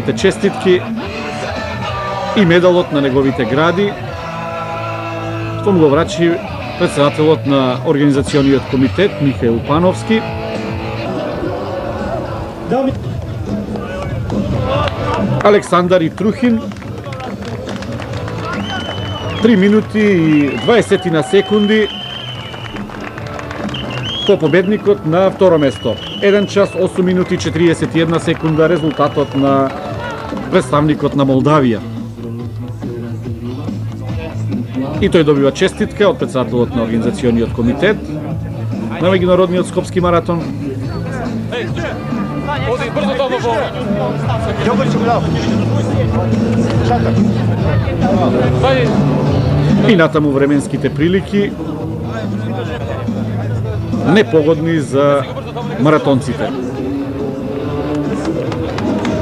честитки и медалот на неговите гради, што му го врачи председателот на Организациониот комитет Михаил Пановски. Александар Итрухин, 3 минути и 20 на секунди по победникот на второ место. 1 час 8 минути и 41 секунда резултатот на представникот на Молдавија. И тој добива честитка од председателот на Организациониот комитет на меѓународниот скопски маратон. И натаму временските прилики непогодни за маратонците.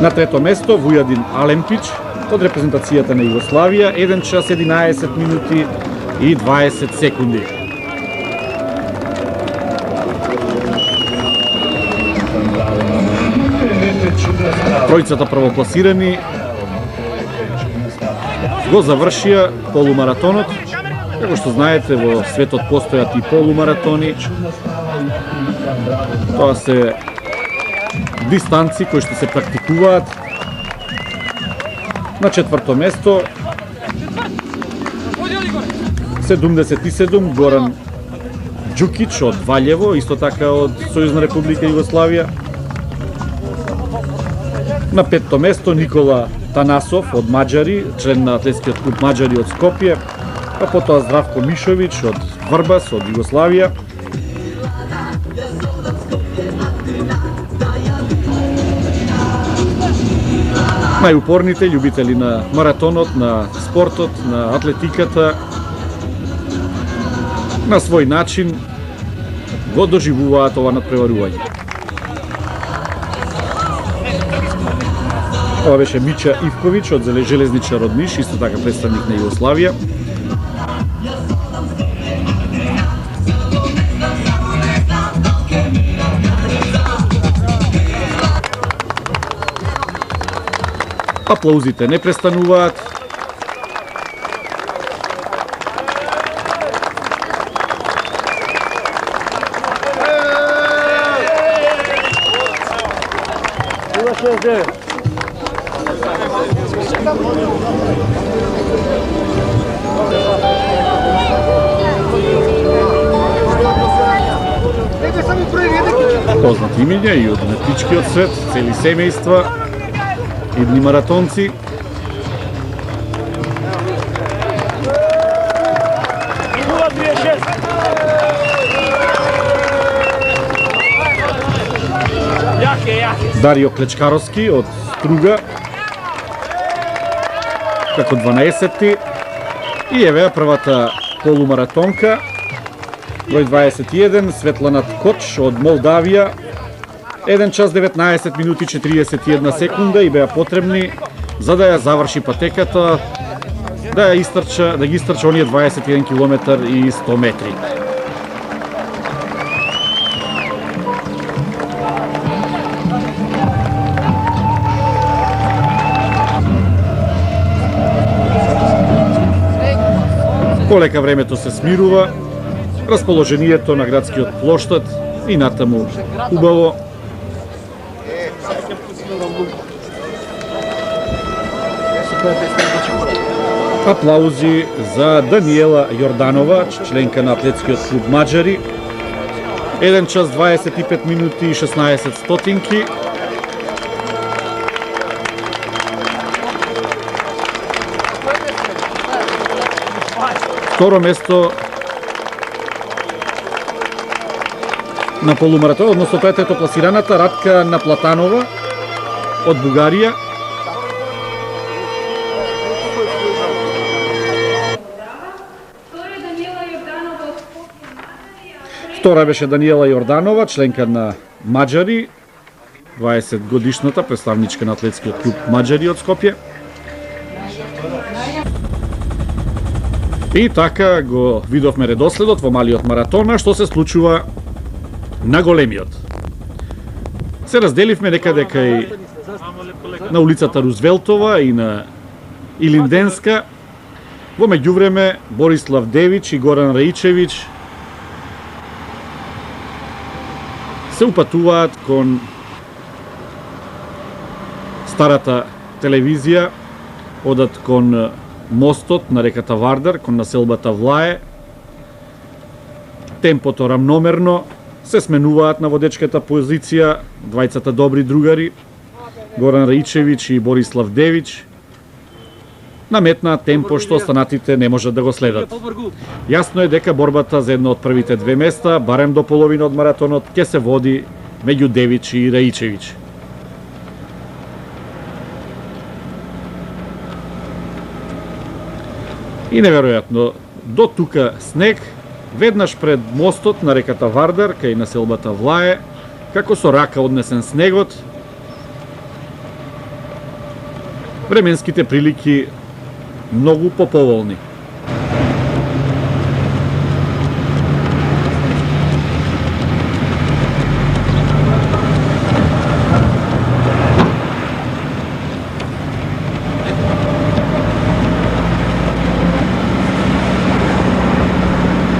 На трето место Вујадин Алемпич од репрезентацијата на Југославија, 1 час 11 минути и 20 секунди. Тројцата првокласирани го завршија полумаратонот. Како што знаете, во светот постојат и полумаратони. Тоа се дистанци кои што се практикуваат. На четврто место 77 Горан Џукич од Валјево, исто така од Сојузна република Југославија. На петто место Никола Танасов од Маđари, член на атлетскиот клуб Маđари од Скопје, а потоа Здравко Мишовиć од Врбас од Југославија. Најупорните љубители на маратонот, на спортот, на атлетиката, на свој начин го доживуваат ова надпреварување. Ова беше Мича Ивковиć од Железничар од Ниш, исто така представник на Југославија. Аплаузите не престануваат. Познати имиња и од уметничкиот свет, цели семејства, идни маратонци. Дарио Клечкаровски од Струга, како 12-ти. И евеа првата полумаратонка, број 21, Светлана Ткоч од Молдавија, 1 час 19 минути 41 секунда и беа потребни за да ја заврши патеката, да ги истрча оние 21 километар и 100 метри. Полека времето се смирува, расположението на градскиот плоштад и натаму убаво. Аплаузи за Даниела Јорданова, членка на атлетскиот клуб Маđари. 1 час 25 минути и 16 стотинки. Второ место на полумаратон, односно тоа е третопласираната Радка Наплатанова од Бугарија. Втора беше Даниела Јорданова, членка на Маđари, 20 годишната представничка на атлетскиот клуб Маđари од Скопје. И така го видовме редоследот во малиот маратон, што се случува на големиот. Се разделивме некаде кај на улицата Рузвелтова и на Илинденска. Во меѓувреме Борислав Девич и Горан Раичевиќ се упатуваат кон старата телевизија, одат кон мостот на реката Вардар, кон населбата Влае. Темпото рамномерно, се сменуваат на водечката позиција двајцата добри другари, Горан Раичевиќ и Борислав Девич. Наметнаат темпо што останатите не можат да го следат. Јасно е дека борбата за едно од првите две места, барем до половина од маратонот, ќе се води меѓу Девич и Раичевиќ. И неверојатно, до тука снег, веднаш пред мостот на реката Вардар, кај населбата Влае, како со рака однесен снегот, временските прилики многу поповолни.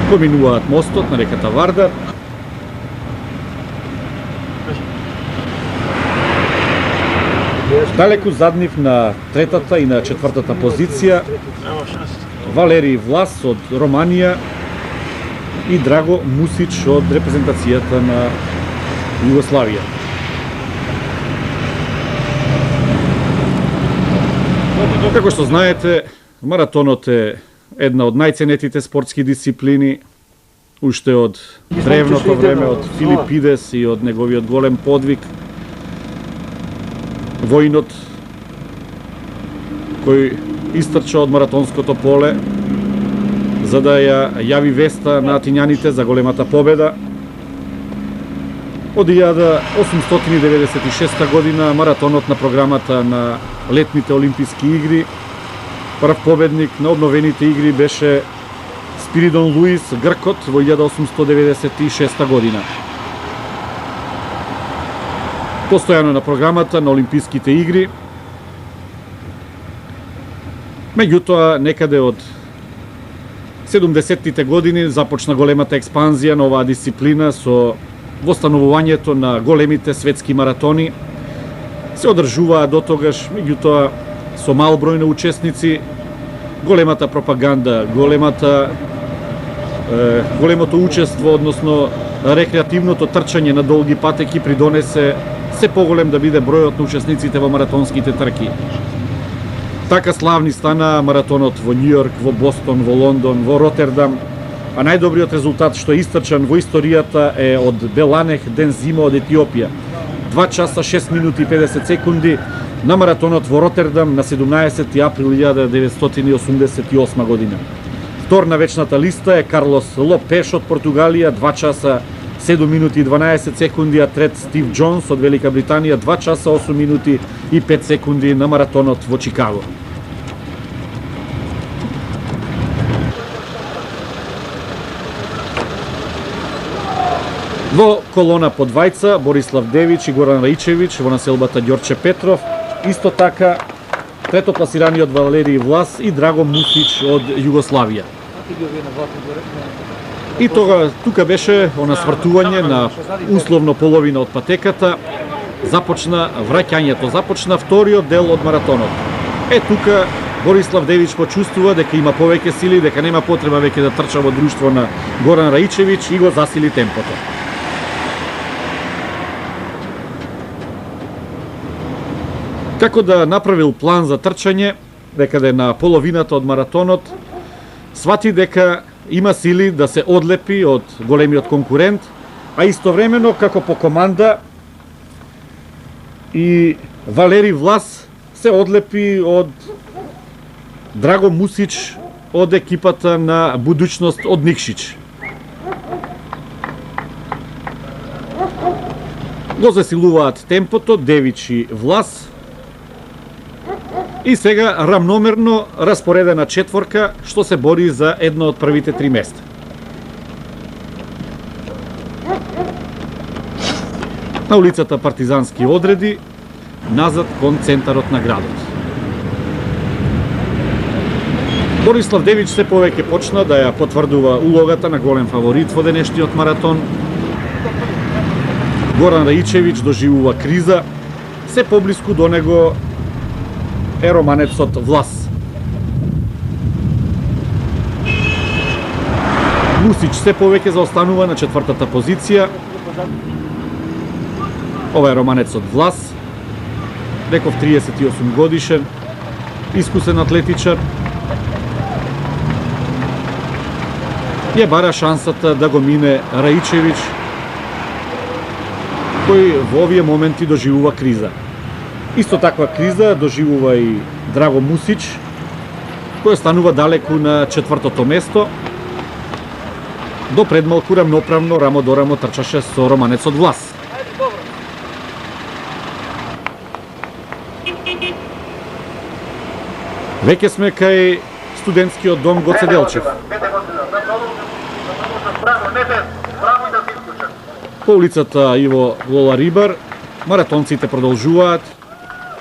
Поминуваат мостот на реката Вардар. Далеку зад нив на третата и на четвртата позиција Валерий Влас од Романија и Драго Мусич од репрезентацијата на Југославија. Како што знаете, маратонот е една од најценетите спортски дисциплини, уште од древното време, од Филипидес и од неговиот голем подвиг. Војнот кој истрча од маратонското поле за да ја јави веста на атињаните за големата победа. Од 1896 година маратонот на програмата на летните олимписки игри. Прв победник на обновените игри беше Спиридон Луис, гркот, во 1896 година. Постојано на програмата на олимписките игри. Меѓутоа, некаде од 70-тите години започна големата експанзија на оваа дисциплина со востановувањето на големите светски маратони. Се одржуваа до тогаш, меѓутоа со мал број на учесници, големата пропаганда, големото учество, односно рекреативното трчање на долги патеки придонесе се поголем да биде бројот на учесниците во маратонските трки. Така славни стана маратонот во Њујорк, во Бостон, во Лондон, во Ротердам, а најдобриот резултат што е истрчан во историјата е од Беланех Дензимо од Етиопија. 2 часа 6 минути и 50 секунди на маратонот во Ротердам на 17 април 1988 година. Втор на вечната листа е Карлос Лопеш од Португалија, 2 часа 7 минути и 12 секунди, а трет Стив Джонс од Велика Британија, 2 часа 8 минути и 5 секунди на маратонот во Чикаго. Во колона по двајца Борислав Девич и Горан Раичевиќ во населбата Ѓорче Петров, исто така третопласираниот Валерий Влас и Драго Мусич од Југославија. И тука беше она свртување на условно половина од патеката, започна враќањето, започна вториот дел од маратонот. Тука Борислав Девич почувствува дека има повеќе сили, дека нема потреба веќе да трча во друштво на Горан Раичевиќ и го засили темпото. Како да направил план за трчање, некаде на половината од маратонот, свати дека има сили да се одлепи од големиот конкурент, а истовремено како по команда и Валерий Влас се одлепи од Драго Мусич од екипата на будуćност од Никшич. Го засилуваат темпото Девич и Влас. И сега рамномерно распоредена четворка што се бори за едно од првите 3 места. На улицата Партизански одреди назад кон центарот на градот. Борислав Девич се повеќе почна да ја потврдува улогата на голем фаворит во денешниот маратон. Горан Раичевиќ доживува криза, се поблиску до него е романецот Влас. Мусич се повеќе заостанува на четвртата позиција. Ова е романецот Влас, реков 38 годишен, искусен атлетичар. Ја бара шансата да го мине Раичевиќ, кој во овие моменти доживува криза. Исто таква криза доживува и Драго Мусич, кој станува далеку на четвртото место. До пред малку рамноправно, рамо до рамо трчаше со романецот Влас. Веќе сме кај студентскиот дом Гоце Делчев. По улицата Иво Лола Рибар, маратонците продолжуваат,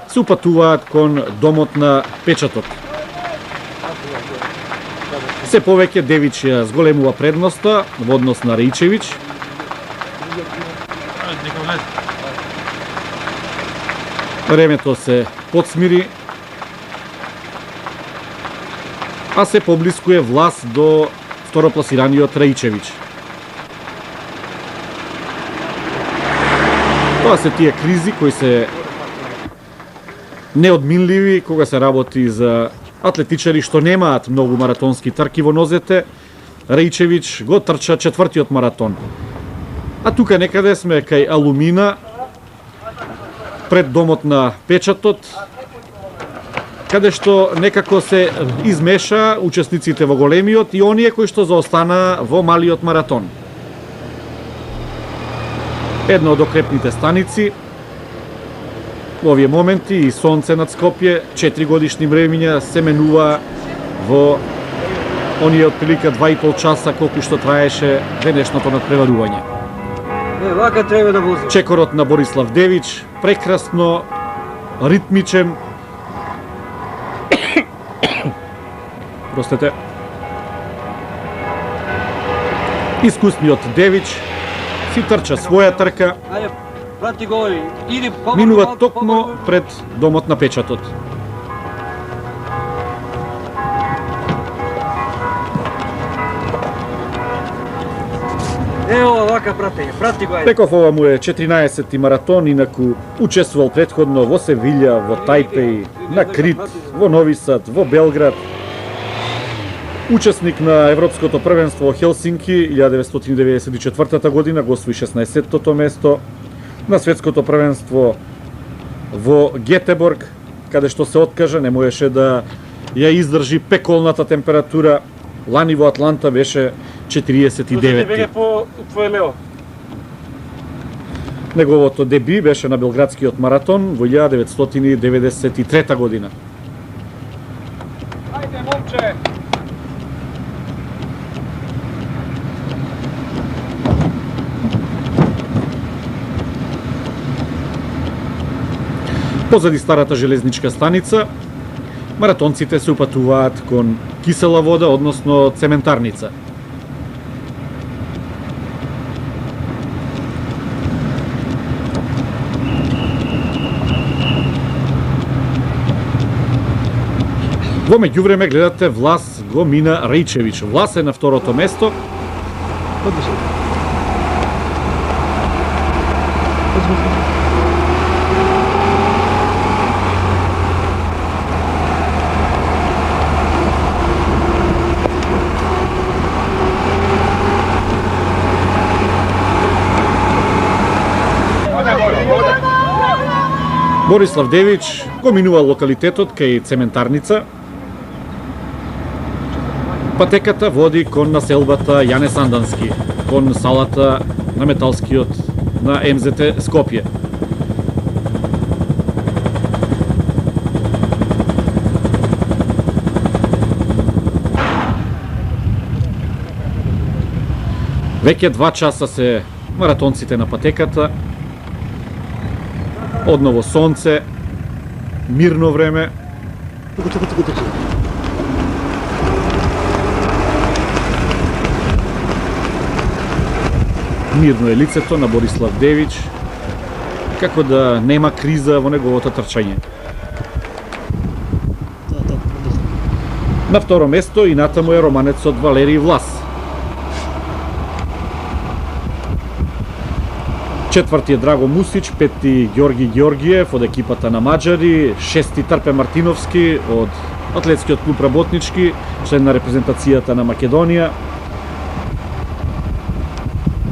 се упатуваат кон домот на печатот. Се повеќе Девич ја зголемува предноста во однос на Раичевиќ. Времето се подсмири, а се поблискуе Влас до второпласираниот Раичевиќ. Тоа се тие кризи кои се неодминливи кога се работи за атлетичари што немаат многу маратонски трки во нозете. Раичевиќ го трча четвртиот маратон. А тука некаде сме кај Алумина, пред домот на печатот, каде што некако се измеша учесниците во големиот и оние кои што заостана во малиот маратон. Една од окрепните станици во овие моменти и сонце над Скопје, 4 годишни времиња се менува во оние отприлика 2,5 часа колку што траеше денешното надпреварување. Вака треба да вози. Чекорот на Борислав Девич, прекрасно, ритмичен. Простете. Искусниот Девич си трча своја трка. Ајде, прати го, иди помалку. Минува токмо пред домот на печатот. Ево вака прати го. Реков, ова му е 14-ти маратон, инаку учествувал претходно во Севилја, во Тајпеј, на Крит, во Нови Сад, во Белград. Учесник на Европското првенство во Хелсинки 1994 година, го освои 16-тото место. На Светското првенство во Гетеборг, каде што се откажа, не можеше да ја издржи пеколната температура. Лани во Атланта беше 49-ти. Неговото деби беше на Белградскиот маратон во 1993 година. Ајде, момче! Позади старата железничка станица, маратонците се упатуваат кон кисела вода, односно цементарница. Во меѓувреме гледате Влас го мина Раичевиќ. Влас е на второто место. Борислав Девич го минува локалитетот кај цементарница. Патеката води кон населбата Јане Сандански, кон салата на металскиот на МЗТ Скопје. Веќе 2 часа се маратонците на патеката. Одново сонце, мирно време. Туку. Мирно е лицето на Борислав Девич, како да нема криза во неговото трчање. На второ место и натаму е романецот Валерий Влас. Четврти е Драго Мусич, пети Ѓорги Ѓоргиев од екипата на Маđари, шести Трпе Мартиновски од Атлетскиот клуб Работнички, член на репрезентацијата на Македонија.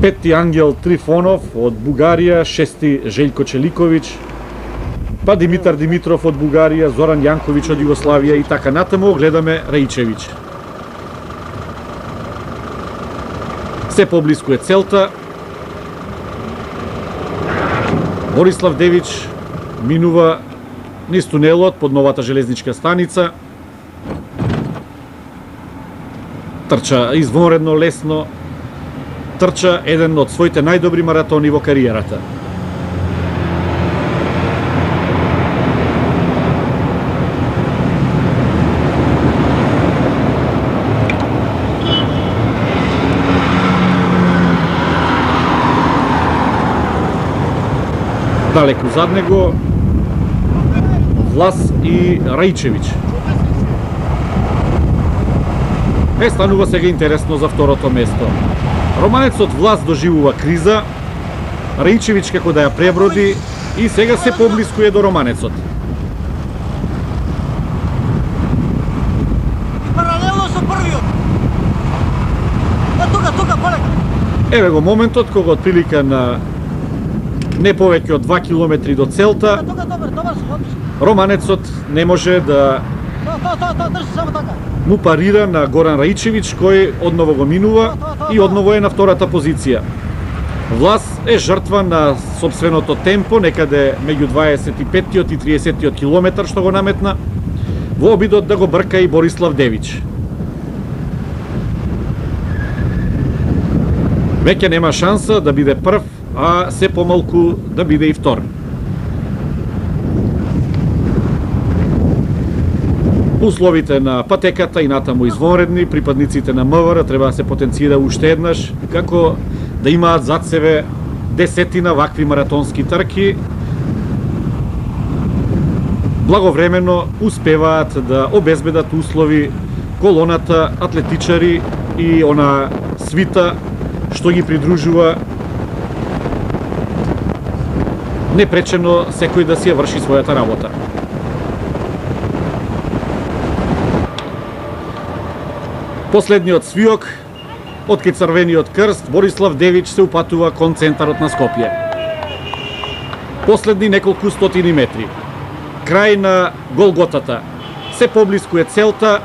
Пети Ангел Трифонов од Бугарија, шести Желјко Челиковиќ, па Димитар Димитров од Бугарија, Зоран Јанковиќ од Југославија и така натаму гледаме Раичевиќ. Се поблиску е целта. Борислав Девич минува низ тунелот под новата железничка станица. Трча извонредно лесно. Трча еден од своите најдобри маратони во кариерата. Далеку зад него Влас и Раичевиќ. Станува сега интересно за второто место. Романецот Влас доживува криза, Раичевиќ како да ја преброди и сега се поблиску е до романецот. Паралелно со првиот. Тука, полека. Еве го моментот кога отприлика на не повеќе од 2 километри до целта, Добар, романецот не може да држи само така. му парира на Горан Раичевиќ, кој одново го минува и одново е на втората позиција. Влас е жртва на сопственото темпо, некаде меѓу 25-тиот и 30-тиот километар што го наметна, во обидот да го брка и Борислав Девич. Веќе нема шанса да биде прв, а се помалку да биде и втор. Условите на патеката и натаму извонредни, припадниците на МВР треба да се потенцира уште еднаш, како да имаат зад себе десетина вакви маратонски трки, благовремено успеваат да обезбедат услови колоната атлетичари и она свита што ги придружува, непречено секој да си ја врши својата работа. Последниот свиок, од кај Црвениот крст, Борислав Девич се упатува кон центарот на Скопје. Последни неколку стотини метри. Крај на Голготата. Се поблиску е целта,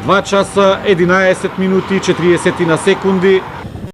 2 часа, 11 минути, 40 секунди.